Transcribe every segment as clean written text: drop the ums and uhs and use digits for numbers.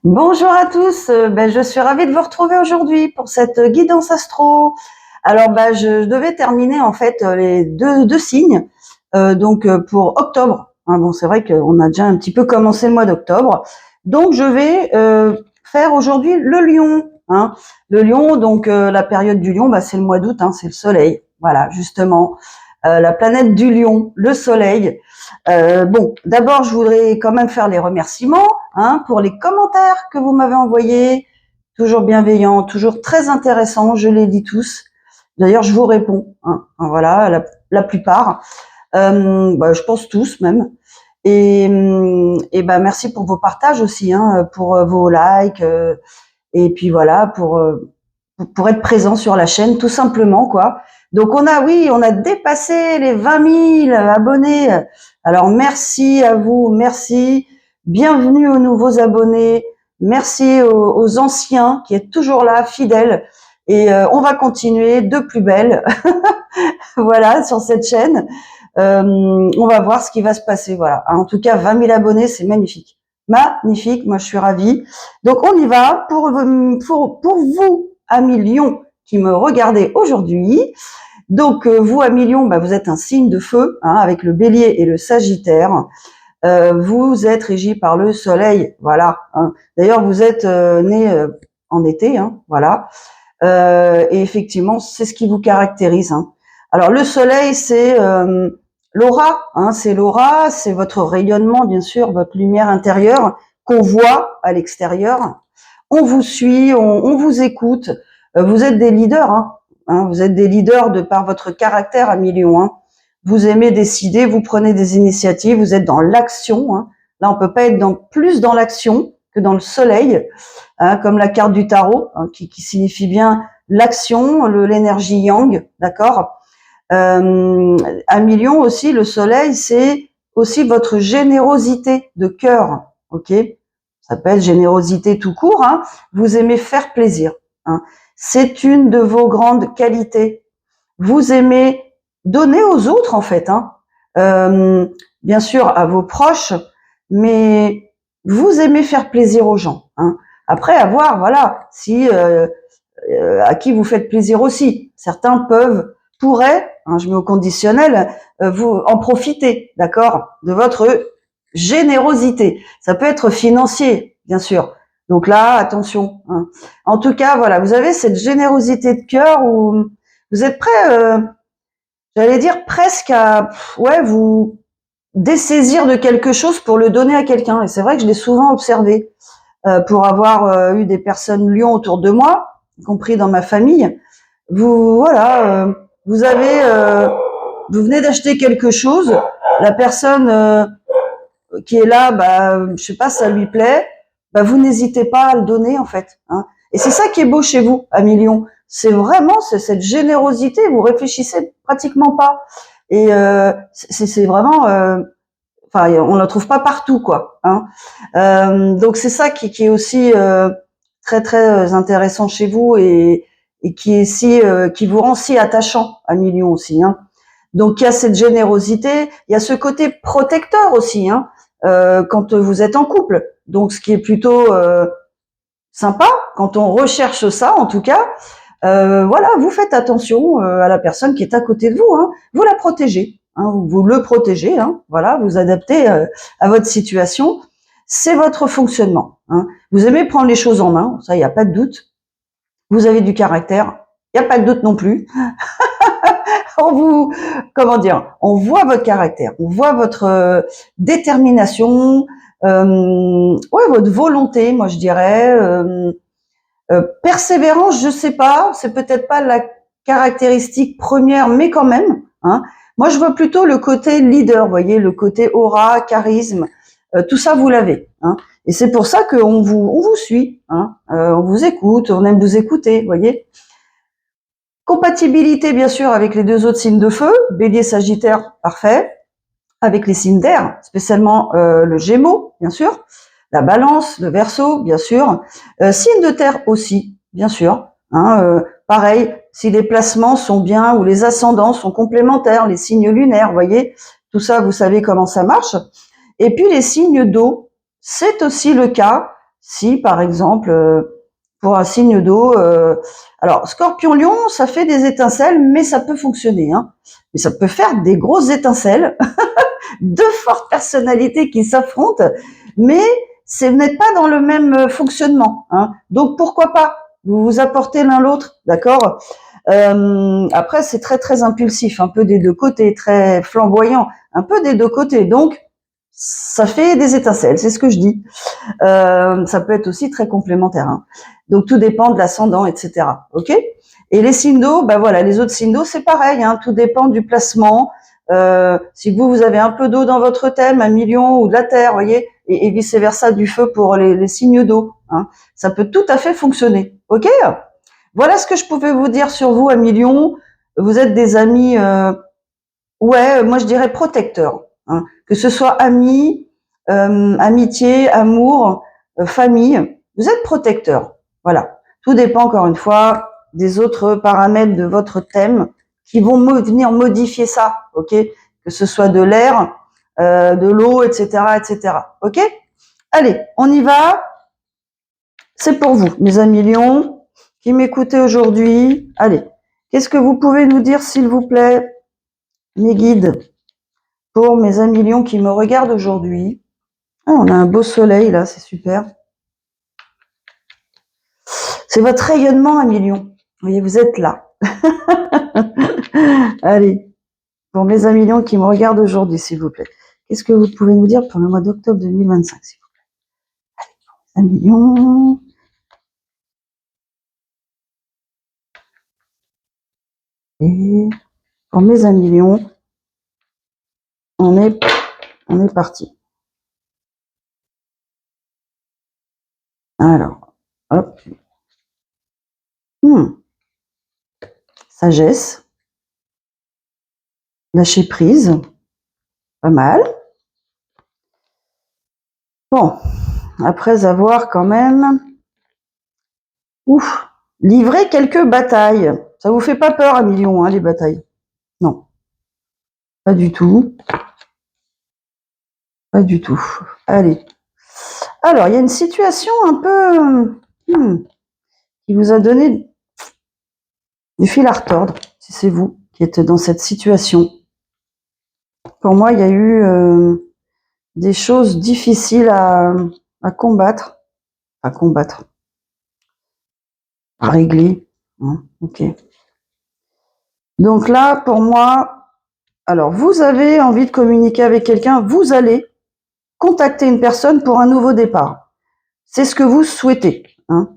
Bonjour à tous, je suis ravie de vous retrouver aujourd'hui pour cette guidance astro. Alors je devais terminer en fait les deux signes pour octobre. Bon, c'est vrai qu'on a déjà un petit peu commencé le mois d'octobre, donc je vais faire aujourd'hui le Lion. Le Lion, donc la période du Lion, c'est le mois d'août, c'est le Soleil. Voilà, justement, la planète du Lion, le Soleil. D'abord, je voudrais quand même faire les remerciements pour les commentaires que vous m'avez envoyés, toujours bienveillants, toujours très intéressants, je les lis tous. D'ailleurs, je vous réponds, voilà, la plupart, je pense tous même. Merci pour vos partages aussi, pour vos likes, et puis voilà, pour être présent sur la chaîne, tout simplement, quoi. Donc on a dépassé les 20 000 abonnés. Alors merci à vous, merci. Bienvenue aux nouveaux abonnés. Merci aux anciens qui êtes toujours là, fidèles. Et on va continuer de plus belle. Voilà, sur cette chaîne. On va voir ce qui va se passer. Voilà. En tout cas, 20 000 abonnés, c'est magnifique. Magnifique, moi je suis ravie. Donc on y va pour vous, amis Lion, qui me regardez aujourd'hui. Donc vous, amis Lion, vous êtes un signe de feu, avec le Bélier et le Sagittaire. Vous êtes régi par le Soleil, voilà. D'ailleurs, vous êtes né en été, voilà. Et effectivement, c'est ce qui vous caractérise. Alors le Soleil, c'est l'aura, c'est l'aura, c'est votre rayonnement, bien sûr, votre lumière intérieure qu'on voit à l'extérieur. On vous suit, on vous écoute. Vous êtes des leaders, vous êtes des leaders de par votre caractère, amis Lion. Vous aimez décider, vous prenez des initiatives, vous êtes dans l'action. Là, on peut pas être plus dans l'action que dans le Soleil, comme la carte du tarot, qui signifie bien l'action, l'énergie Yang, d'accord. Amis Lion aussi, le Soleil, c'est aussi votre générosité de cœur, ok. Ça s'appelle générosité tout court. Vous aimez faire plaisir. C'est une de vos grandes qualités. Vous aimez donner aux autres, en fait. Bien sûr, à vos proches, mais vous aimez faire plaisir aux gens. Après, à voir, voilà, si à qui vous faites plaisir aussi. Certains pourraient, je mets au conditionnel, vous en profiter, d'accord, de votre générosité. Ça peut être financier, bien sûr. Donc là, attention. En tout cas, voilà, vous avez cette générosité de cœur où vous êtes prêt, j'allais dire presque à, vous dessaisir de quelque chose pour le donner à quelqu'un. Et c'est vrai que je l'ai souvent observé pour avoir eu des personnes Lion autour de moi, y compris dans ma famille. Vous venez d'acheter quelque chose, la personne qui est là, je sais pas, ça lui plaît, vous n'hésitez pas à le donner, en fait. Et c'est ça qui est beau chez vous, amis Lion. C'est vraiment cette générosité, vous réfléchissez pratiquement pas. Et c'est vraiment, on la trouve pas partout, quoi. Donc c'est ça qui est aussi très très intéressant chez vous et qui vous rend si attachant, amis Lion aussi. Donc il y a cette générosité, il y a ce côté protecteur aussi, quand vous êtes en couple. Donc ce qui est plutôt sympa quand on recherche ça, en tout cas. Voilà, vous faites attention à la personne qui est à côté de vous. Vous la protégez, vous le protégez. Voilà, vous adaptez à votre situation. C'est votre fonctionnement. Vous aimez prendre les choses en main, ça, il n'y a pas de doute. Vous avez du caractère, il n'y a pas de doute non plus. On voit votre caractère, on voit votre détermination, votre volonté, moi je dirais. Persévérance, je sais pas, c'est peut-être pas la caractéristique première, mais quand même. Moi, je vois plutôt le côté leader, vous voyez, le côté aura, charisme, tout ça vous l'avez. Et c'est pour ça qu'on vous suit, on vous écoute, on aime vous écouter, vous voyez. Compatibilité, bien sûr, avec les deux autres signes de feu, Bélier, Sagittaire, parfait. Avec les signes d'air, spécialement le Gémeaux, bien sûr. La Balance, le Verseau, bien sûr. Signe de terre aussi, bien sûr. Pareil, si les placements sont bien ou les ascendants sont complémentaires, les signes lunaires, vous voyez, tout ça, vous savez comment ça marche. Et puis les signes d'eau, c'est aussi le cas si par exemple, pour un signe d'eau, alors Scorpion-Lion, ça fait des étincelles, mais ça peut fonctionner, hein. Mais ça peut faire des grosses étincelles, deux fortes personnalités qui s'affrontent, mais vous n'êtes pas dans le même fonctionnement, hein. Donc pourquoi pas vous vous apportez l'un l'autre, d'accord. Après, c'est très très impulsif, un peu des deux côtés, très flamboyant, un peu des deux côtés. Donc, ça fait des étincelles, c'est ce que je dis. Ça peut être aussi très complémentaire, hein. Donc, tout dépend de l'ascendant, etc. Ok. Et les signes d'eau, ben voilà, les autres signes d'eau, c'est pareil, hein, tout dépend du placement. Si vous avez un peu d'eau dans votre thème, 1 million, ou de la terre, voyez, et vice versa du feu pour les signes d'eau, hein. Ça peut tout à fait fonctionner. Ok. Voilà ce que je pouvais vous dire sur vous, 1 million. Vous êtes des amis, ouais, moi je dirais protecteurs, hein. Que ce soit amis, amitié, amour, famille, vous êtes protecteurs. Voilà. Tout dépend encore une fois des autres paramètres de votre thème qui vont venir modifier ça, ok. Que ce soit de l'air, de l'eau, etc., etc. Ok. Allez, on y va. C'est pour vous, mes amis lions qui m'écoutez aujourd'hui. Allez, qu'est-ce que vous pouvez nous dire, s'il vous plaît, mes guides, pour mes amis lions qui me regardent aujourd'hui? Ah, on a un beau soleil là, c'est super. C'est votre rayonnement, amis lions. Vous voyez, vous êtes là. Allez, pour mes amis lions qui me regardent aujourd'hui, s'il vous plaît, qu'est-ce que vous pouvez nous dire pour le mois d'octobre 2025, s'il vous plaît? Allez, amis lions. Et pour mes amis lions, on est parti. Alors, hop. Sagesse. Lâcher prise. Pas mal. Bon, après avoir quand même livré quelques batailles. Ça vous fait pas peur, 1 million, hein, les batailles? Non, pas du tout. Pas du tout. Allez. Alors, il y a une situation un peu qui vous a donné du fil à retordre, si c'est vous qui êtes dans cette situation. Pour moi, il y a eu des choses difficiles à combattre. À régler. Hein, ok. Donc là, pour moi, alors vous avez envie de communiquer avec quelqu'un, vous allez contacter une personne pour un nouveau départ. C'est ce que vous souhaitez, hein.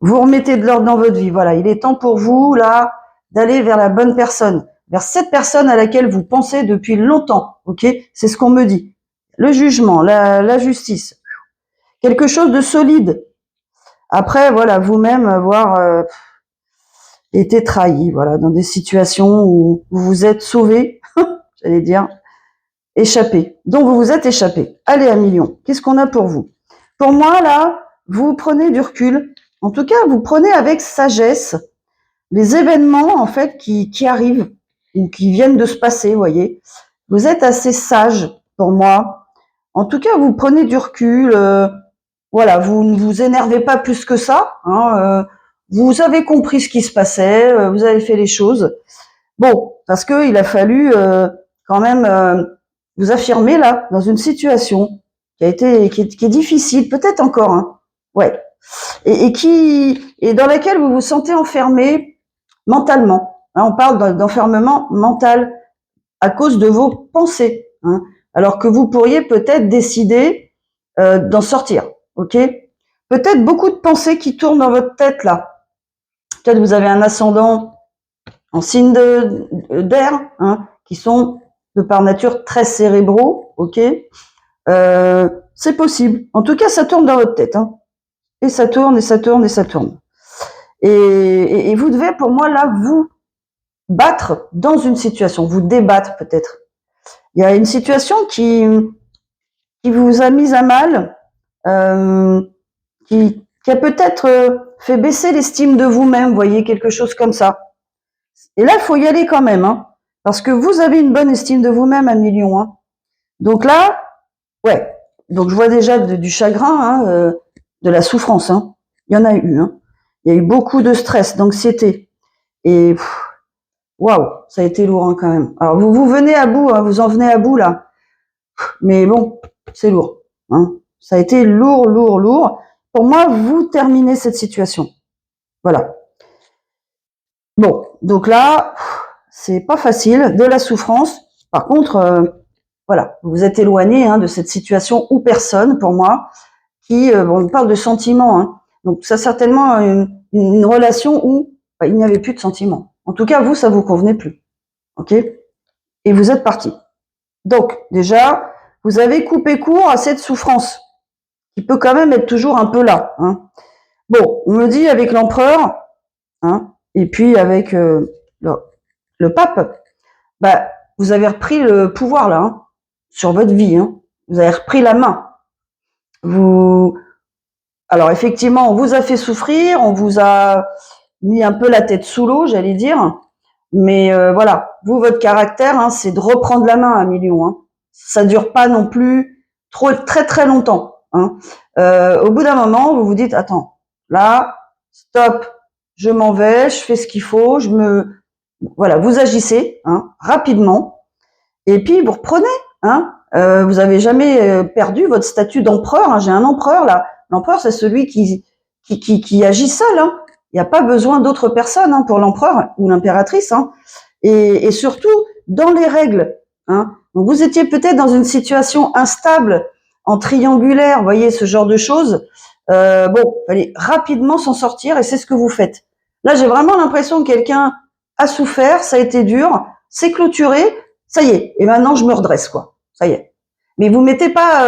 Vous remettez de l'ordre dans votre vie. Voilà, il est temps pour vous là d'aller vers la bonne personne, vers cette personne à laquelle vous pensez depuis longtemps. Ok, c'est ce qu'on me dit. Le jugement, la justice, quelque chose de solide. Après, voilà, vous-même avoir été trahi, voilà, dans des situations où vous vous êtes sauvé, j'allais dire, échappé. Donc vous vous êtes échappé. Allez, 1 million. Qu'est-ce qu'on a pour vous? Pour moi, là, vous prenez du recul. En tout cas, vous prenez avec sagesse les événements, en fait, qui arrivent ou qui viennent de se passer, vous voyez. Vous êtes assez sage pour moi. En tout cas, vous prenez du recul. Voilà, vous ne vous énervez pas plus que ça, hein, vous avez compris ce qui se passait, vous avez fait les choses. Bon, parce que il a fallu quand même vous affirmer là dans une situation qui est difficile, peut-être encore, hein. Ouais, et dans laquelle vous vous sentez enfermé mentalement, hein. On parle d'enfermement mental à cause de vos pensées, hein, alors que vous pourriez peut-être décider d'en sortir. Ok, peut-être beaucoup de pensées qui tournent dans votre tête là. Peut-être vous avez un ascendant en signe d'air, hein, qui sont de par nature très cérébraux. Ok, c'est possible. En tout cas, ça tourne dans votre tête, hein. Et ça tourne et ça tourne et ça tourne. Et vous devez, pour moi là, vous battre dans une situation, vous débattre peut-être. Il y a une situation qui vous a mis à mal, qui a peut-être fait baisser l'estime de vous-même, voyez, quelque chose comme ça. Et là, il faut y aller quand même, hein, parce que vous avez une bonne estime de vous-même, 1 million, hein. Donc là, ouais. Donc je vois déjà du chagrin, hein, de la souffrance. Hein. Il y en a eu. Hein. Il y a eu beaucoup de stress, d'anxiété. Et waouh, ça a été lourd hein, quand même. Alors vous venez à bout, hein, vous en venez à bout là. Mais bon, c'est lourd. Hein. Ça a été lourd, lourd, lourd. Pour moi, vous terminez cette situation. Voilà. Bon, donc là, c'est pas facile, de la souffrance. Par contre, voilà, vous êtes éloigné hein, de cette situation ou personne, pour moi, qui, bon, on parle de sentiments. Hein. Donc ça certainement une relation où il n'y avait plus de sentiments. En tout cas, vous, ça vous convenait plus. Ok? Et vous êtes parti. Donc, déjà, vous avez coupé court à cette souffrance, qui peut quand même être toujours un peu là. Hein. Bon, on me dit avec l'empereur, hein, et puis avec le pape, bah, vous avez repris le pouvoir là, hein, sur votre vie. Hein. Vous avez repris la main. Alors effectivement, on vous a fait souffrir, on vous a mis un peu la tête sous l'eau, j'allais dire. Mais voilà, vous, votre caractère, hein, c'est de reprendre la main à million. Hein. Ça dure pas non plus très très longtemps. Hein. Au bout d'un moment, vous vous dites, attends, là, stop, je m'en vais, je fais ce qu'il faut, voilà, vous agissez hein, rapidement, et puis vous reprenez. Hein. Vous avez jamais perdu votre statut d'empereur. Hein. J'ai un empereur là. L'empereur, c'est celui qui agit seul. Hein. Il n'y a pas besoin d'autres personnes hein, pour l'empereur ou l'impératrice. Hein. Et surtout, dans les règles. Hein. Donc, vous étiez peut-être dans une situation instable, en triangulaire, vous voyez, ce genre de choses. Bon, il fallait rapidement s'en sortir et c'est ce que vous faites. Là, j'ai vraiment l'impression que quelqu'un a souffert, ça a été dur, c'est clôturé, ça y est, et maintenant je me redresse, quoi. Ça y est. Mais vous mettez pas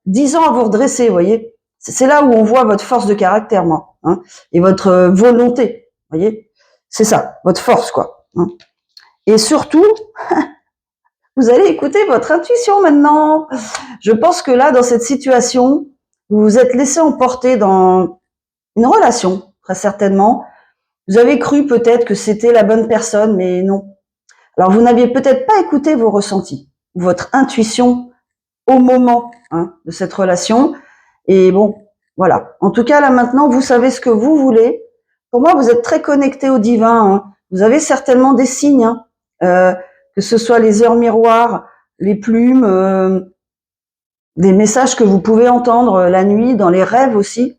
10 ans à vous redresser, vous voyez. C'est là où on voit votre force de caractère, moi, hein, et votre volonté, vous voyez. C'est ça, votre force, quoi. Hein. Et surtout, vous allez écouter votre intuition maintenant. Je pense que là, dans cette situation, vous vous êtes laissé emporter dans une relation, très certainement. Vous avez cru peut-être que c'était la bonne personne, mais non. Alors, vous n'aviez peut-être pas écouté vos ressentis, votre intuition au moment hein, de cette relation. Et bon, voilà. En tout cas, là maintenant, vous savez ce que vous voulez. Pour moi, vous êtes très connecté au divin. Hein. Vous avez certainement des signes, hein, que ce soit les heures miroirs, les plumes, des messages que vous pouvez entendre la nuit, dans les rêves aussi.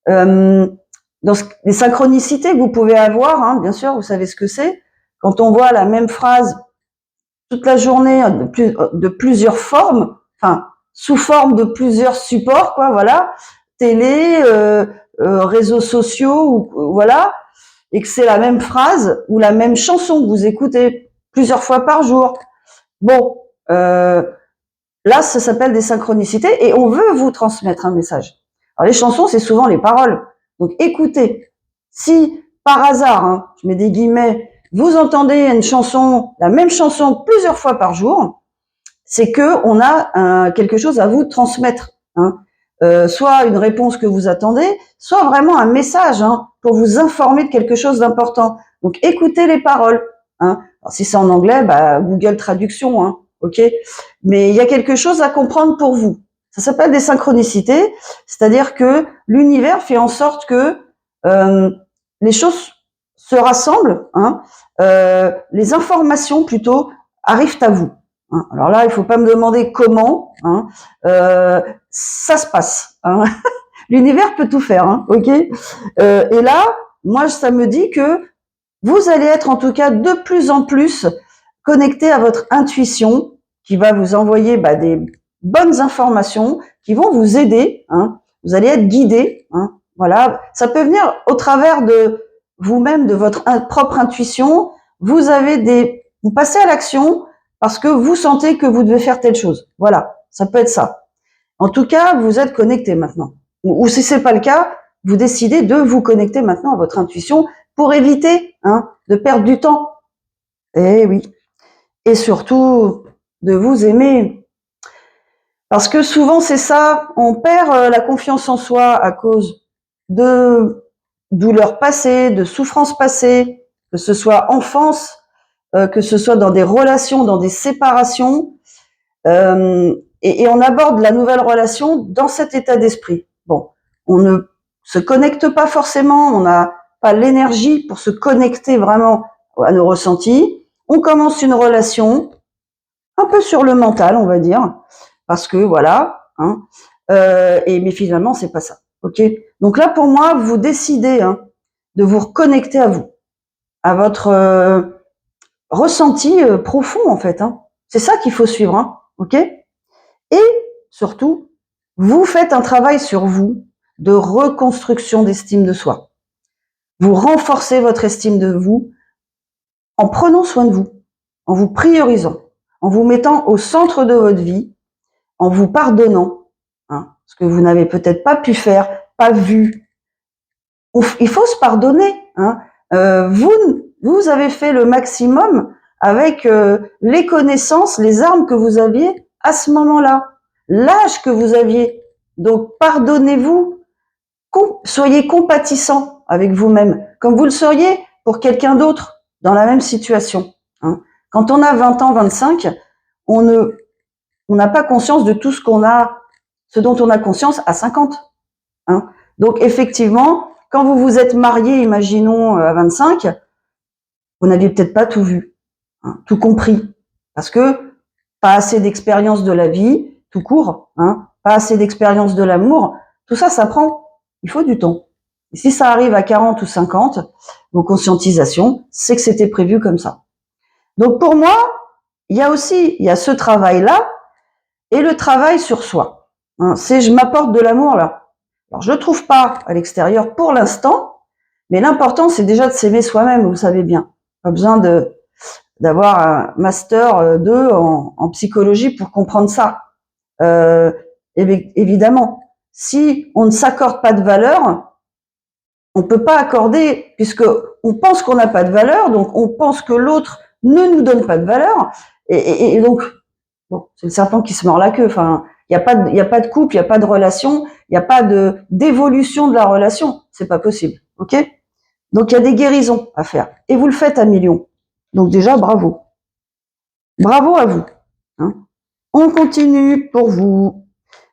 Dans les synchronicités que vous pouvez avoir, hein, bien sûr, vous savez ce que c'est. Quand on voit la même phrase toute la journée de plusieurs formes, enfin sous forme de plusieurs supports, quoi, voilà, télé, réseaux sociaux, ou voilà, et que c'est la même phrase ou la même chanson que vous écoutez plusieurs fois par jour. Bon, là, ça s'appelle des synchronicités et on veut vous transmettre un message. Alors les chansons, c'est souvent les paroles. Donc écoutez, si par hasard, hein, je mets des guillemets, vous entendez une chanson, la même chanson plusieurs fois par jour, c'est que on a quelque chose à vous transmettre. Hein. Soit une réponse que vous attendez, soit vraiment un message hein, pour vous informer de quelque chose d'important. Donc écoutez les paroles. Hein. Alors, si c'est en anglais, bah, Google Traduction, hein, ok. Mais il y a quelque chose à comprendre pour vous. Ça s'appelle des synchronicités, c'est-à-dire que l'univers fait en sorte que les choses se rassemblent, hein, les informations plutôt arrivent à vous. Hein. Alors là, il faut pas me demander comment, hein, ça se passe. Hein. L'univers peut tout faire, hein, ok. Et là, moi, ça me dit que vous allez être en tout cas de plus en plus connecté à votre intuition, qui va vous envoyer des bonnes informations, qui vont vous aider. Hein. Vous allez être guidé. Hein. Voilà, ça peut venir au travers de vous-même, de votre propre intuition. Vous passez à l'action parce que vous sentez que vous devez faire telle chose. Voilà, ça peut être ça. En tout cas, vous êtes connecté maintenant. Ou si c'est pas le cas, vous décidez de vous connecter maintenant à votre intuition pour éviter hein, de perdre du temps. Eh oui. Et surtout, de vous aimer. Parce que souvent, c'est ça, on perd la confiance en soi à cause de douleurs passées, de souffrances passées, que ce soit enfance, que ce soit dans des relations, dans des séparations. Et on aborde la nouvelle relation dans cet état d'esprit. Bon, on ne se connecte pas forcément, on n'a pas l'énergie pour se connecter vraiment à nos ressentis. On commence une relation un peu sur le mental, on va dire, parce que voilà, hein, mais finalement c'est pas ça. Ok. Donc là pour moi, vous décidez de vous reconnecter à vous, à votre ressenti profond en fait. C'est ça qu'il faut suivre, ok. Et surtout, vous faites un travail sur vous de reconstruction d'estime de soi. Vous renforcez votre estime de vous en prenant soin de vous, en vous priorisant, en vous mettant au centre de votre vie, en vous pardonnant, ce que vous n'avez peut-être pas pu faire, pas vu. Il faut se pardonner. Vous avez fait le maximum avec les connaissances, les armes que vous aviez à ce moment-là, l'âge que vous aviez. Donc pardonnez-vous, soyez compatissant avec vous-même, comme vous le seriez pour quelqu'un d'autre dans la même situation. Quand on a 20 ans, 25, on n'a pas conscience de tout ce dont on a conscience à 50. Donc effectivement, quand vous vous êtes marié, imaginons à 25, vous n'aviez peut-être pas tout vu, tout compris, parce que pas assez d'expérience de la vie, tout court, pas assez d'expérience de l'amour, tout ça, ça prend, il faut du temps. Et si ça arrive à 40 ou 50, vos conscientisations, c'est que c'était prévu comme ça. Donc pour moi, il y a ce travail-là et le travail sur soi. C'est je m'apporte de l'amour là. Alors je ne trouve pas à l'extérieur pour l'instant, mais l'important c'est déjà de s'aimer soi-même, vous savez bien. Pas besoin d'avoir un master 2 en psychologie pour comprendre ça. Évidemment, si on ne s'accorde pas de valeur, on ne peut pas accorder, puisque on pense qu'on n'a pas de valeur, donc on pense que l'autre ne nous donne pas de valeur, et donc bon, c'est le serpent qui se mord la queue. Enfin, il y a pas de couple, il y a pas de relation, il n'y a pas d'évolution de la relation. C'est pas possible, ok. Donc il y a des guérisons à faire, et vous le faites à millions. Donc déjà bravo, bravo à vous. On continue pour vous.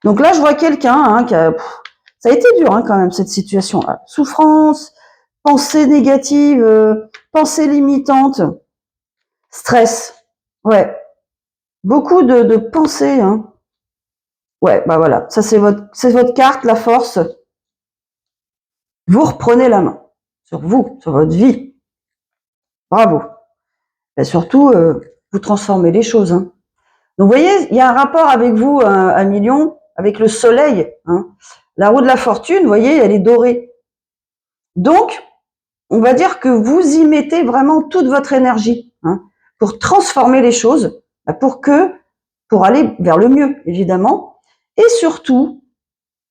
Donc là je vois quelqu'un qui a, ça a été dur quand même cette situation. Souffrance, pensée négative, pensée limitante, stress, ouais. Beaucoup de pensées. Ouais, bah voilà, ça c'est votre carte, la force. Vous reprenez la main sur vous, sur votre vie. Bravo. Et surtout, vous transformez les choses. Donc vous voyez, il y a un rapport avec vous à million, avec le soleil. La roue de la fortune, vous voyez, elle est dorée. Donc, on va dire que vous y mettez vraiment toute votre énergie pour transformer les choses, pour aller vers le mieux, évidemment. Et surtout,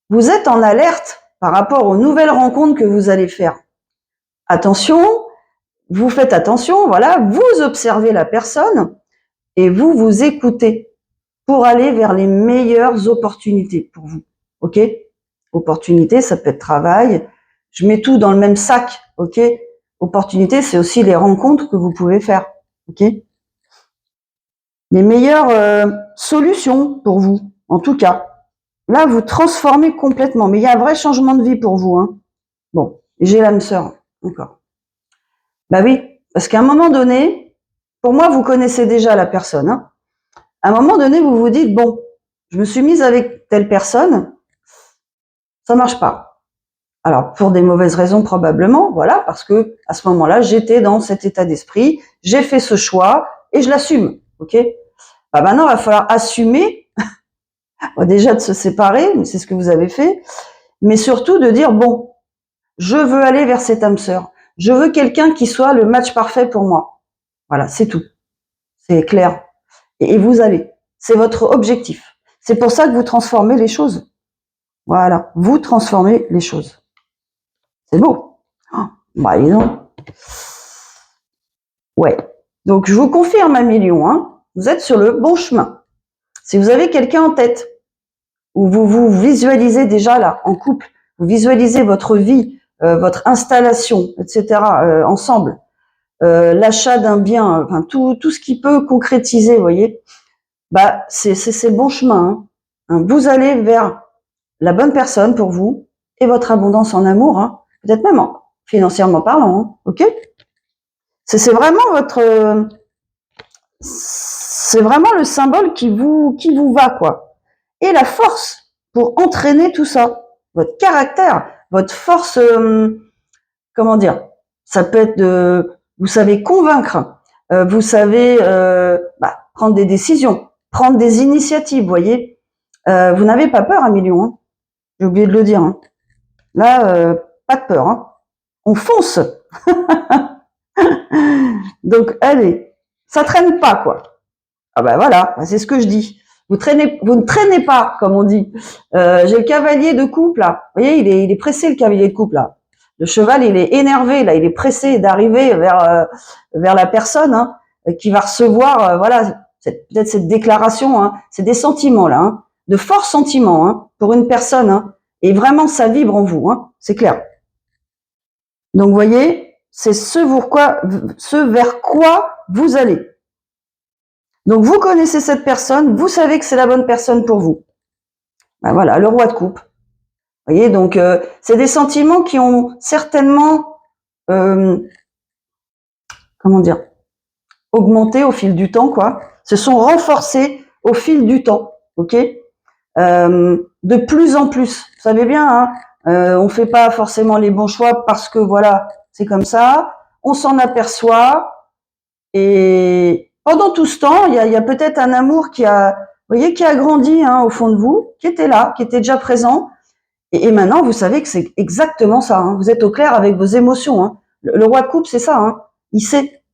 vous êtes en alerte par rapport aux nouvelles rencontres que vous allez faire. Attention, vous faites attention, voilà, vous observez la personne et vous écoutez pour aller vers les meilleures opportunités pour vous. Ok? Opportunité, ça peut être travail. Je mets tout dans le même sac. Ok? Opportunité, c'est aussi les rencontres que vous pouvez faire. Ok? Les meilleures solutions pour vous, en tout cas. Là, vous transformez complètement. Mais il y a un vrai changement de vie pour vous. Bon, j'ai l'âme sœur encore. Bah oui, parce qu'à un moment donné, pour moi, vous connaissez déjà la personne. À un moment donné, vous vous dites, bon, je me suis mise avec telle personne, ça marche pas. Alors, pour des mauvaises raisons probablement, voilà, parce que à ce moment-là, j'étais dans cet état d'esprit, j'ai fait ce choix et je l'assume, ok. Bah maintenant, il va falloir assumer, déjà de se séparer, c'est ce que vous avez fait, mais surtout de dire, bon, je veux aller vers cette âme sœur, je veux quelqu'un qui soit le match parfait pour moi. Voilà, c'est tout. C'est clair. Et vous allez. C'est votre objectif. C'est pour ça que vous transformez les choses. Voilà. Vous transformez les choses. C'est beau. Bah, dis donc. Ouais. Donc, je vous confirme à million, vous êtes sur le bon chemin. Si vous avez quelqu'un en tête, ou vous vous visualisez déjà là, en couple, vous visualisez votre vie, votre installation, etc., ensemble, l'achat d'un bien, enfin, tout ce qui peut concrétiser, vous voyez, bah, c'est bon chemin. Vous allez vers la bonne personne pour vous et votre abondance en amour, hein, peut-être même financièrement parlant, hein, ok? C'est vraiment c'est vraiment le symbole qui vous va, quoi. Et la force pour entraîner tout ça, votre caractère, votre force, comment dire, ça peut être vous savez convaincre, vous savez prendre des décisions, prendre des initiatives, vous voyez. Vous n'avez pas peur, Amélion, hein, j'ai oublié de le dire. Hein. Là, pas de peur, hein. On fonce. Donc, allez, ça traîne pas, quoi. Ah ben voilà, c'est ce que je dis. Vous ne traînez pas, comme on dit. J'ai le cavalier de coupe, là. Vous voyez, il est pressé, le cavalier de coupe, là. Le cheval, il est énervé, là. Il est pressé d'arriver vers la personne hein, qui va recevoir, voilà, peut-être cette déclaration. Hein. C'est des sentiments, là. Hein, de forts sentiments hein, pour une personne. Hein, et vraiment, ça vibre en vous. Hein, c'est clair. Donc, vous voyez, c'est ce vers quoi vous allez. Donc, vous connaissez cette personne, vous savez que c'est la bonne personne pour vous. Ben voilà, le roi de coupe. Vous voyez, donc, c'est des sentiments qui ont certainement, comment dire, augmenté au fil du temps, quoi. Se sont renforcés au fil du temps, ok. De plus en plus. Vous savez bien, hein, on fait pas forcément les bons choix parce que voilà, c'est comme ça. On s'en aperçoit et pendant tout ce temps, il y a peut-être un amour qui a, vous voyez, qui a grandi hein, au fond de vous, qui était là, qui était déjà présent. Et maintenant, vous savez que c'est exactement ça. Hein. Vous êtes au clair avec vos émotions. Hein. Le roi de coupe, c'est ça. Hein. Il sait,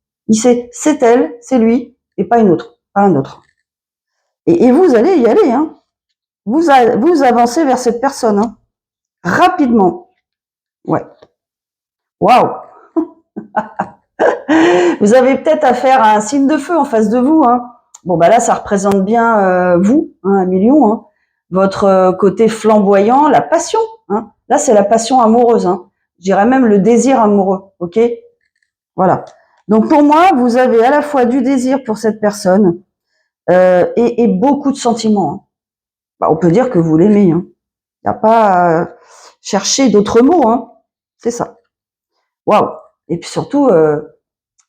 c'est elle, c'est lui, et pas une autre, pas un autre. Et vous allez y aller. Hein. Vous avancez vers cette personne hein. Rapidement. Ouais. Waouh. Vous avez peut-être affaire à un signe de feu en face de vous. Hein. Bon bah là, ça représente bien vous, hein, un million. Hein. Votre côté flamboyant, la passion. Hein. Là, c'est la passion amoureuse. Hein. Je dirais même le désir amoureux. Ok. Voilà. Donc pour moi, vous avez à la fois du désir pour cette personne et beaucoup de sentiments. Hein. Bah, on peut dire que vous l'aimez. Hein. Il n'y a pas à chercher d'autres mots. Hein. C'est ça. Waouh. Et puis surtout,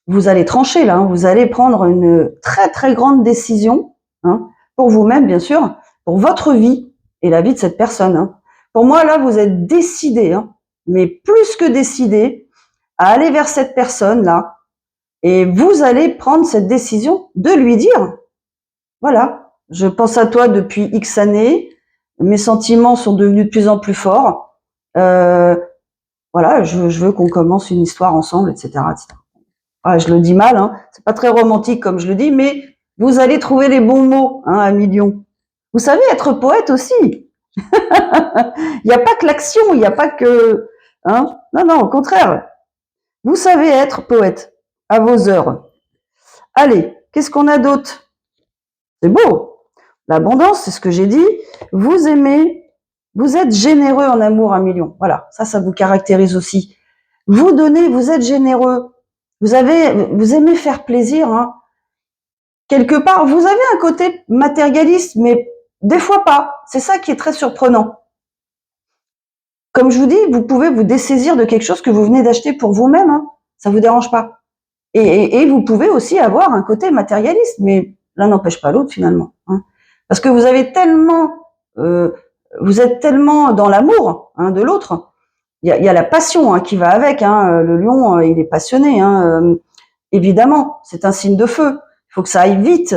vous allez trancher là. Hein. Vous allez prendre une très très grande décision hein, pour vous-même, bien sûr, pour votre vie et la vie de cette personne. Hein. Pour moi, là, vous êtes décidé, hein, mais plus que décidé, à aller vers cette personne là. Et vous allez prendre cette décision de lui dire, voilà, je pense à toi depuis X années, mes sentiments sont devenus de plus en plus forts, voilà, je veux qu'on commence une histoire ensemble, etc. etc. Ah, je le dis mal, hein, c'est pas très romantique comme je le dis, mais vous allez trouver les bons mots, hein, à million. Vous savez être poète aussi. Il n'y a pas que l'action, il n'y a pas que, hein, non, non, au contraire. Vous savez être poète à vos heures. Allez, qu'est-ce qu'on a d'autre? C'est beau. L'abondance, c'est ce que j'ai dit. Vous aimez, vous êtes généreux en amour un million. Voilà, ça vous caractérise aussi. Vous donnez, vous êtes généreux. Vous aimez faire plaisir. Hein. Quelque part, vous avez un côté matérialiste, mais des fois pas. C'est ça qui est très surprenant. Comme je vous dis, vous pouvez vous dessaisir de quelque chose que vous venez d'acheter pour vous-même. Hein. Ça vous dérange pas. Et vous pouvez aussi avoir un côté matérialiste, mais l'un n'empêche pas l'autre finalement. Hein. Parce que vous êtes tellement dans l'amour hein, de l'autre. Il y a la passion hein, qui va avec. Hein. Le lion, il est passionné. Hein. Évidemment, c'est un signe de feu. Il faut que ça aille vite.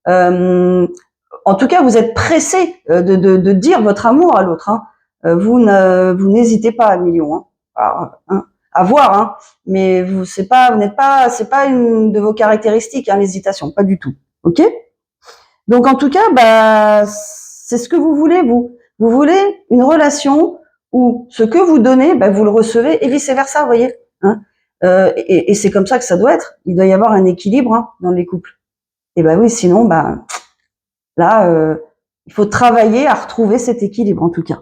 En tout cas, vous êtes pressé de dire votre amour à l'autre. Hein. Vous n'hésitez pas à million. Hein. Alors, hein, à voir, hein. Mais c'est pas une de vos caractéristiques, hein, l'hésitation, pas du tout. Ok? Donc en tout cas, bah c'est ce que vous voulez vous. Vous voulez une relation où ce que vous donnez, bah, vous le recevez et vice versa, vous voyez. Hein et c'est comme ça que ça doit être. Il doit y avoir un équilibre hein, dans les couples. Et ben oui, sinon, bah là, il faut travailler à retrouver cet équilibre en tout cas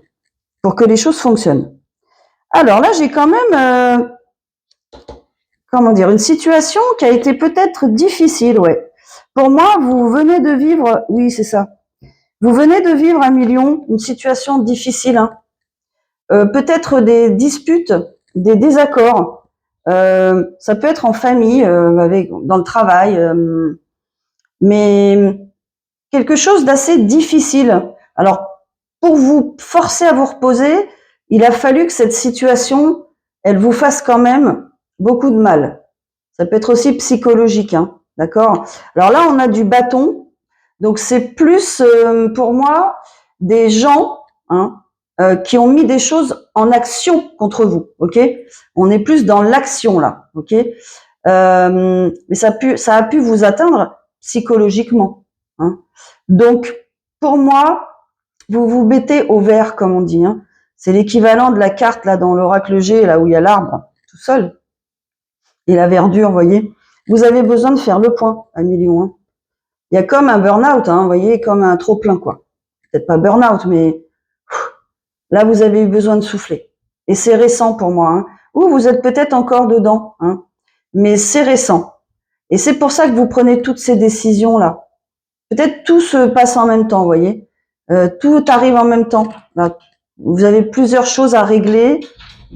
pour que les choses fonctionnent. Alors là, j'ai quand même, comment dire, une situation qui a été peut-être difficile, ouais. Pour moi, vous venez de vivre, oui, c'est ça. Vous venez de vivre un million, une situation difficile. Hein. peut-être des disputes, des désaccords. Ça peut être en famille, dans le travail, mais quelque chose d'assez difficile. Alors, pour vous forcer à vous reposer, il a fallu que cette situation, elle vous fasse quand même beaucoup de mal. Ça peut être aussi psychologique, hein, d'accord? Alors là, on a du bâton, donc c'est plus pour moi des gens, hein, qui ont mis des choses en action contre vous, ok? On est plus dans l'action là, ok? Mais ça a pu vous atteindre psychologiquement, hein. Donc, pour moi, vous vous mettez au vert, comme on dit, hein. C'est l'équivalent de la carte là dans l'oracle G, là où il y a l'arbre tout seul et la verdure, vous voyez. Vous avez besoin de faire le point à million, hein. Il y a comme un burn-out, hein, vous voyez, comme un trop-plein, quoi. Peut-être pas burn-out, mais là, vous avez eu besoin de souffler. Et c'est récent pour moi, hein. Ou vous êtes peut-être encore dedans, hein. Mais c'est récent. Et c'est pour ça que vous prenez toutes ces décisions-là. Peut-être tout se passe en même temps, vous voyez. Tout arrive en même temps. Là, vous avez plusieurs choses à régler.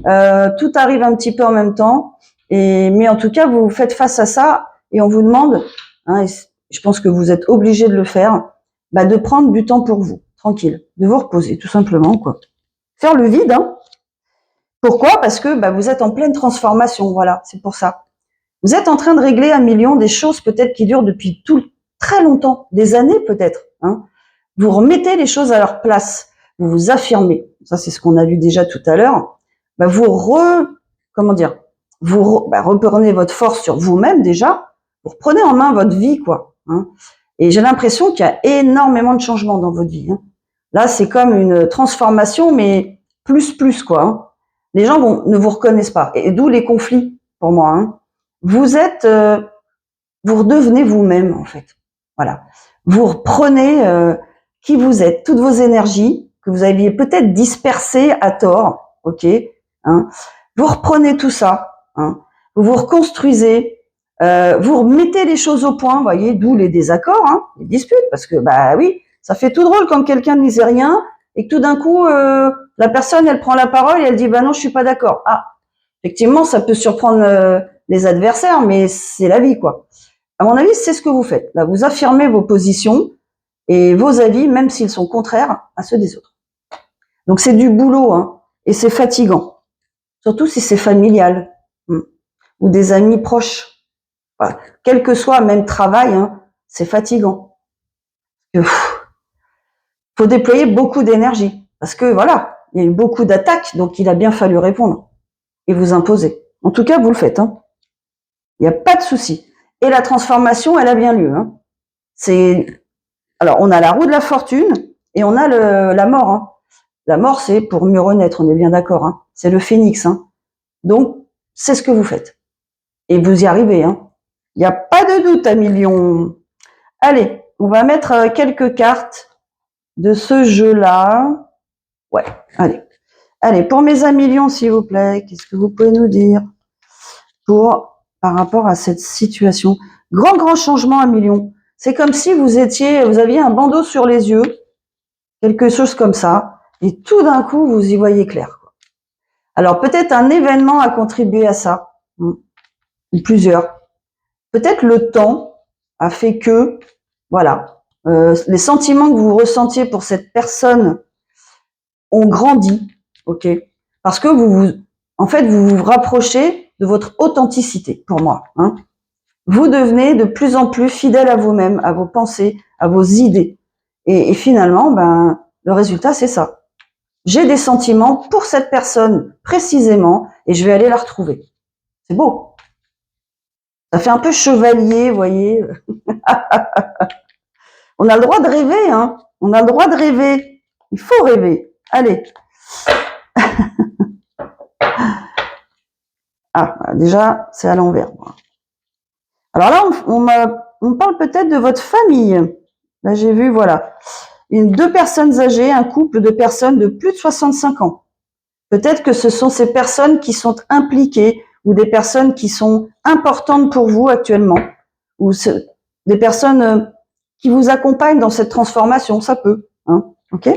Tout arrive un petit peu en même temps. Mais en tout cas, vous faites face à ça et on vous demande, hein, et je pense que vous êtes obligé de le faire, bah, de prendre du temps pour vous, tranquille, de vous reposer, tout simplement, quoi. Faire le vide, hein. Pourquoi? Parce que bah, vous êtes en pleine transformation, voilà, c'est pour ça. Vous êtes en train de régler un million des choses peut-être qui durent depuis très longtemps, des années peut-être, hein. Vous remettez les choses à leur place, vous vous affirmez. Ça, c'est ce qu'on a vu déjà tout à l'heure. Bah, reprenez votre force sur vous-même déjà. Vous reprenez en main votre vie, quoi, hein. Et j'ai l'impression qu'il y a énormément de changements dans votre vie, hein. Là, c'est comme une transformation, mais plus, quoi, hein. Les gens ne vous reconnaissent pas. Et d'où les conflits, pour moi, hein. Vous redevenez vous-même, en fait. Voilà. Vous reprenez qui vous êtes, toutes vos énergies que vous aviez peut-être dispersées à tort, ok, hein. Vous reprenez tout ça, hein. Vous vous reconstruisez, vous remettez les choses au point, voyez, d'où les désaccords, hein, les disputes, parce que bah oui, ça fait tout drôle quand quelqu'un ne disait rien et que tout d'un coup la personne elle prend la parole et elle dit bah non je suis pas d'accord. Ah, effectivement ça peut surprendre les adversaires, mais c'est la vie quoi. À mon avis, c'est ce que vous faites. Là, vous affirmez vos positions et vos avis, même s'ils sont contraires à ceux des autres. Donc c'est du boulot, hein, et c'est fatigant. Surtout si c'est familial, ou des amis proches. Voilà. Quel que soit, même travail, hein, c'est fatigant. Il faut déployer beaucoup d'énergie. Parce que voilà, il y a eu beaucoup d'attaques, donc il a bien fallu répondre et vous imposer. En tout cas, vous le faites, hein. Il n'y a pas de souci. Et la transformation, elle a bien lieu, hein. Alors, on a la roue de la fortune et on a la mort, hein. La mort, c'est pour mieux renaître, on est bien d'accord, hein. C'est le phénix, hein. Donc, c'est ce que vous faites. Et vous y arrivez, hein. Il n'y a pas de doute à million. Allez, on va mettre quelques cartes de ce jeu-là. Ouais, allez. Allez, pour mes amis millions, s'il vous plaît, qu'est-ce que vous pouvez nous dire par rapport à cette situation? Grand changement à million. C'est comme si vous aviez un bandeau sur les yeux, quelque chose comme ça, et tout d'un coup, vous y voyez clair. Alors, peut-être un événement a contribué à ça, ou plusieurs. Peut-être le temps a fait que, voilà, les sentiments que vous ressentiez pour cette personne ont grandi, ok? Parce que en fait, vous vous rapprochez de votre authenticité, pour moi, hein. Vous devenez de plus en plus fidèle à vous-même, à vos pensées, à vos idées. Et finalement, ben, le résultat, c'est ça. J'ai des sentiments pour cette personne précisément et je vais aller la retrouver. C'est beau. Ça fait un peu chevalier, vous voyez. On a le droit de rêver, hein. On a le droit de rêver. Il faut rêver. Allez. Ah, déjà, c'est à l'envers. Alors là, on parle peut-être de votre famille. Là, j'ai vu, voilà, deux personnes âgées, un couple de personnes de plus de 65 ans. Peut-être que ce sont ces personnes qui sont impliquées ou des personnes qui sont importantes pour vous actuellement, ou des personnes qui vous accompagnent dans cette transformation, ça peut, hein, ok?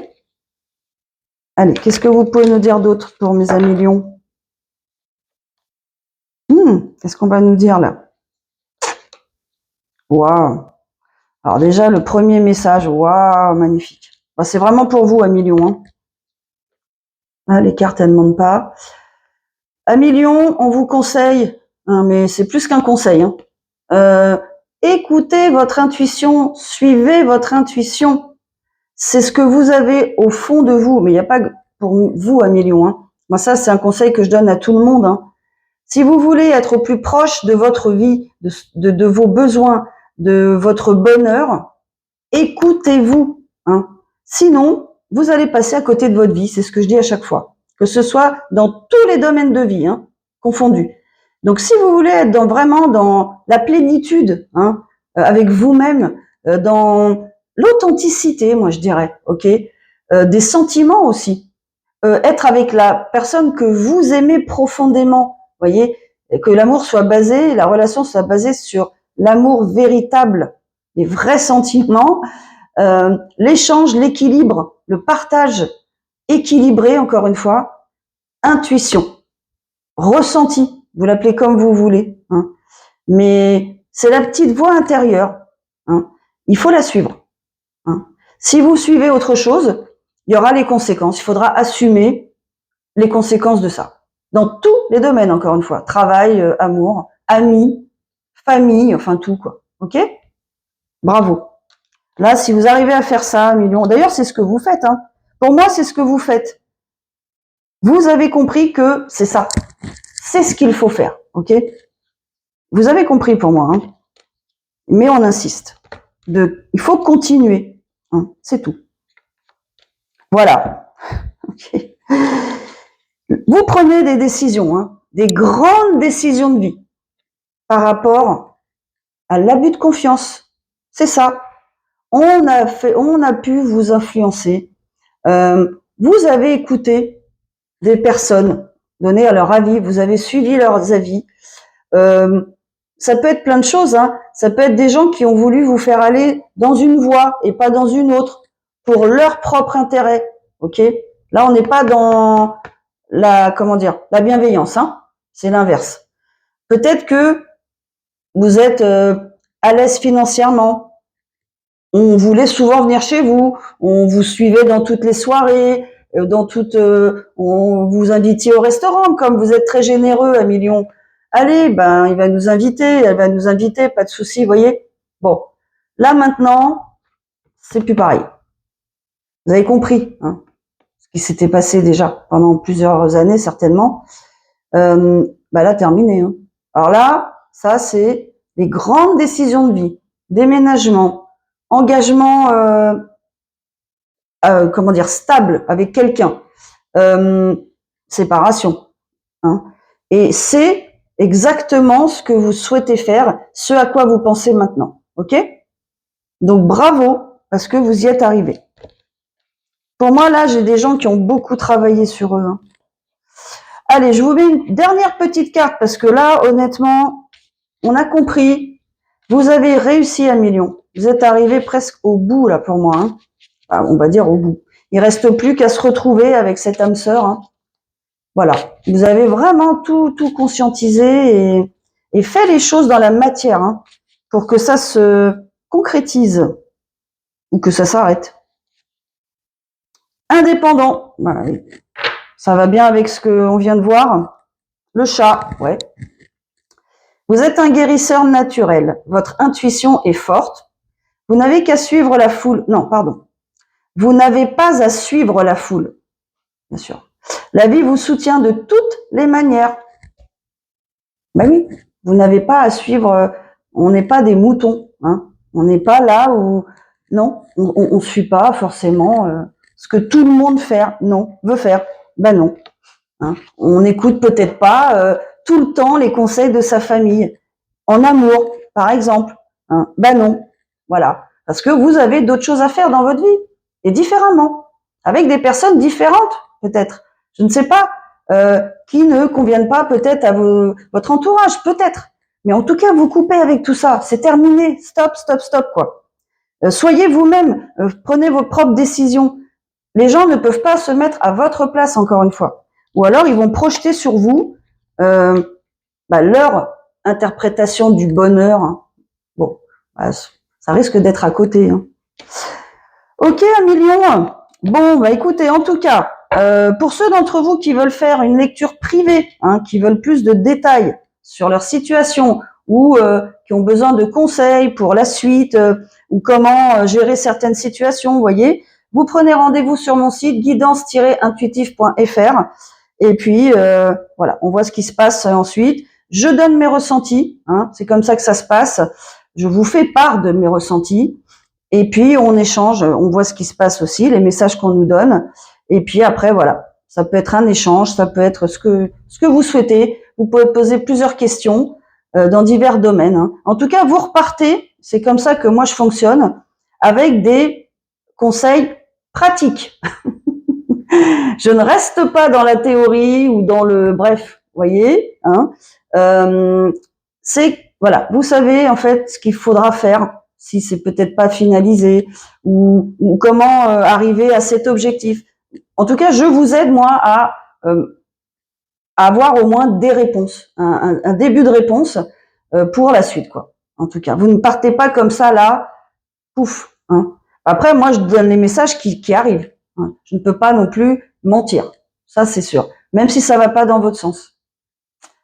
Allez, qu'est-ce que vous pouvez nous dire d'autre pour mes amis lions? Qu'est-ce qu'on va nous dire là? Waouh! Alors déjà, le premier message, waouh, magnifique. Bah, c'est vraiment pour vous, amis lions. Hein. Ah, les cartes, elles ne demandent pas. Amis lions, on vous conseille, hein, mais c'est plus qu'un conseil, hein. Écoutez votre intuition, suivez votre intuition. C'est ce que vous avez au fond de vous, mais il n'y a pas pour vous, amis lions. Hein. Moi, ça, c'est un conseil que je donne à tout le monde. Hein. Si vous voulez être au plus proche de votre vie, de vos besoins, de votre bonheur, écoutez-vous. Hein. Sinon, vous allez passer à côté de votre vie. C'est ce que je dis à chaque fois. Que ce soit dans tous les domaines de vie, hein, confondus. Donc, si vous voulez être vraiment dans la plénitude, hein, avec vous-même, dans l'authenticité, moi je dirais, ok, des sentiments aussi, être avec la personne que vous aimez profondément, voyez, et que l'amour soit basé, la relation soit basée sur l'amour véritable, les vrais sentiments, l'échange, l'équilibre, le partage équilibré, encore une fois, intuition, ressenti, vous l'appelez comme vous voulez, hein, mais c'est la petite voix intérieure, hein, il faut la suivre. Hein. Si vous suivez autre chose, il y aura les conséquences, il faudra assumer les conséquences de ça. Dans tous les domaines, encore une fois, travail, amour, amis, famille, enfin tout, quoi. Ok? Bravo. Là, si vous arrivez à faire ça, million. D'ailleurs, c'est ce que vous faites. Hein. Pour moi, c'est ce que vous faites. Vous avez compris que c'est ça. C'est ce qu'il faut faire. Ok? Vous avez compris pour moi. Hein. Mais on insiste. Il faut continuer. Hein. C'est tout. Voilà. Ok. Vous prenez des décisions, hein, des grandes décisions de vie par rapport à l'abus de confiance. C'est ça. On a pu vous influencer. Vous avez écouté des personnes donner leur avis, vous avez suivi leurs avis. Ça peut être plein de choses. Hein. Ça peut être des gens qui ont voulu vous faire aller dans une voie et pas dans une autre pour leur propre intérêt. Ok. Là, on n'est pas dans la bienveillance. Hein. C'est l'inverse. Peut-être que vous êtes à l'aise financièrement. On voulait souvent venir chez vous, on vous suivait dans toutes les soirées, on vous invitait au restaurant, comme vous êtes très généreux à Million. Allez, ben il va nous inviter, elle va nous inviter, pas de souci, vous voyez. Bon, là maintenant, c'est plus pareil. Vous avez compris, hein, ce qui s'était passé déjà pendant plusieurs années certainement. Là terminé. Hein. Alors là, ça c'est les grandes décisions de vie, déménagement, engagement, stable avec quelqu'un, séparation. Hein. Et c'est exactement ce que vous souhaitez faire, ce à quoi vous pensez maintenant. Ok? Donc bravo, parce que vous y êtes arrivé. Pour moi, là, j'ai des gens qui ont beaucoup travaillé sur eux. Hein. Allez, je vous mets une dernière petite carte, parce que là, honnêtement, on a compris. Vous avez réussi à million. Vous êtes arrivé presque au bout, là, pour moi. Hein. Enfin, on va dire au bout. Il reste plus qu'à se retrouver avec cette âme sœur. Hein. Voilà. Vous avez vraiment tout conscientisé et fait les choses dans la matière hein, pour que ça se concrétise ou que ça s'arrête. Indépendant. Voilà. Ça va bien avec ce qu'on vient de voir. Le chat, ouais. Vous êtes un guérisseur naturel. Votre intuition est forte. Vous n'avez qu'à suivre la foule. Non, pardon. Vous n'avez pas à suivre la foule. Bien sûr. La vie vous soutient de toutes les manières. Ben oui, vous n'avez pas à suivre, on n'est pas des moutons. Hein. On n'est pas là où... Non, on ne suit pas forcément ce que tout le monde veut faire. Ben non. Hein. On n'écoute peut-être pas tout le temps les conseils de sa famille. En amour, par exemple. Hein. Ben non. Voilà. Parce que vous avez d'autres choses à faire dans votre vie. Et différemment. Avec des personnes différentes, peut-être. Je ne sais pas. Qui ne conviennent pas peut-être à votre entourage, peut-être. Mais en tout cas, vous coupez avec tout ça. C'est terminé. Stop, quoi. Soyez vous-même. Prenez vos propres décisions. les gens ne peuvent pas se mettre à votre place, encore une fois. Ou alors, ils vont projeter sur vous leur interprétation du bonheur. Hein. Bon, bah, ça risque d'être à côté. Hein. Ok, 1 million. Bon, bah écoutez, en tout cas, pour ceux d'entre vous qui veulent faire une lecture privée, hein, qui veulent plus de détails sur leur situation ou qui ont besoin de conseils pour la suite ou comment gérer certaines situations, vous voyez, vous prenez rendez-vous sur mon site guidance-intuitif.fr et puis voilà, on voit ce qui se passe ensuite. Je donne mes ressentis, hein, c'est comme ça que ça se passe. Je vous fais part de mes ressentis. Et puis, on échange, on voit ce qui se passe aussi, les messages qu'on nous donne. Et puis après, voilà, ça peut être un échange, ça peut être ce que vous souhaitez. Vous pouvez poser plusieurs questions dans divers domaines. Hein. En tout cas, vous repartez, c'est comme ça que moi je fonctionne, avec des conseils pratiques. Je ne reste pas dans la théorie ou dans le bref, voyez. Hein. C'est voilà, vous savez en fait ce qu'il faudra faire si c'est peut-être pas finalisé ou comment arriver à cet objectif. En tout cas, je vous aide moi à avoir au moins des réponses, un début de réponse pour la suite quoi. En tout cas, vous ne partez pas comme ça là, pouf. Hein. Après, moi, je donne les messages qui arrivent. Hein. Je ne peux pas non plus mentir, ça c'est sûr, même si ça va pas dans votre sens.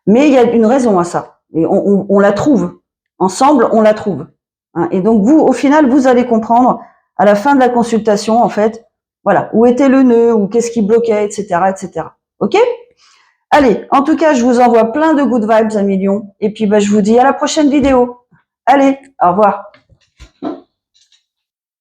Mais il y a une raison à ça, et on la trouve. Ensemble, on la trouve. Hein. Et donc vous, au final, vous allez comprendre à la fin de la consultation, en fait, voilà, où était le nœud, ou qu'est-ce qui bloquait, etc., etc. Ok ? Allez, en tout cas, je vous envoie plein de good vibes, 1 million, et puis bah, je vous dis à la prochaine vidéo. Allez, au revoir.